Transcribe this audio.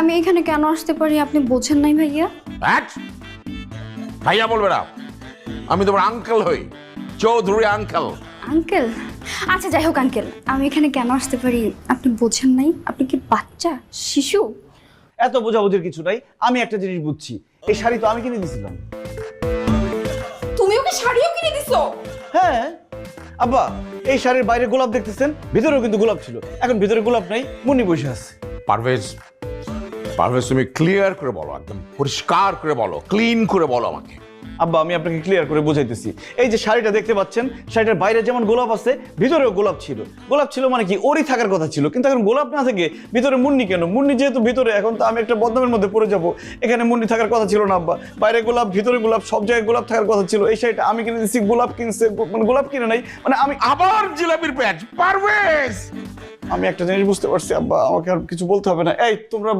আমি এখানে কেন আসতে পারি আপনি বোঝেন নাই ভাইয়া? ভাইয়া বলবে না, আমি তোমার আঙ্কেল হই, চৌধুরী আঙ্কেল। আঙ্কেল? আচ্ছা যাই হোক আঙ্কেল, আমি এখানে কেন আসতে পারি আপনি বোঝেন নাই? আপনি কি বাচ্চা, শিশু? এত বোঝাবুঝির কিছু নাই, আমি একটা জিনিস বুঝছি, এই শাড়ি তো আমি কিনে দিয়েছিলাম। তুমি ওকে শাড়িও কিনে দিছো? হ্যাঁ আব্বা, এই শাড়ির বাইরে গোলাপ দেখতেছেন, ভিতরেও কিন্তু গোলাপ ছিল, এখন ভিতরে গোলাপ নাই, মুন্নি বসে আছে। পারভেজ, পারভেজ তুমি ক্লিয়ার করে বলো, একদম পরিষ্কার করে বলো, ক্লিন করে বলো আমাকে। আব্বা আমি আপনাকে ক্লিয়ার করে বোঝাইতেছি, এই যে শাড়িটা দেখতে পাচ্ছেন, শাড়িটার বাইরে যেমন গোলাপ আছে, ভিতরেও গোলাপ ছিল। গোলাপ ছিল মানে কি, ওরই থাকার কথা ছিল, কিন্তু এখন গোলাপ না থেকে ভিতরে মুন্নি কেন? মুন্নি যেহেতু ভিতরে, এখন তো আমি একটা বদনামের মধ্যে পড়ে যাব। এখানে মুন্নি থাকার কথা ছিল না আব্বা, বাইরে গোলাপ ভিতরে গোলাপ, সব জায়গায় গোলাপ থাকার কথা ছিল। এই শাড়িটা আমি কিনে দিচ্ছি, গোলাপ কিনছে, মানে গোলাপ কিনে নাই, মানে আমি আবার জিলাপির প্যাচ। পারভেজ, আমি একটা জিনিস বুঝতে পারছি আব্বা, আমাকে আর কিছু বলতে হবে না। এই তোমরা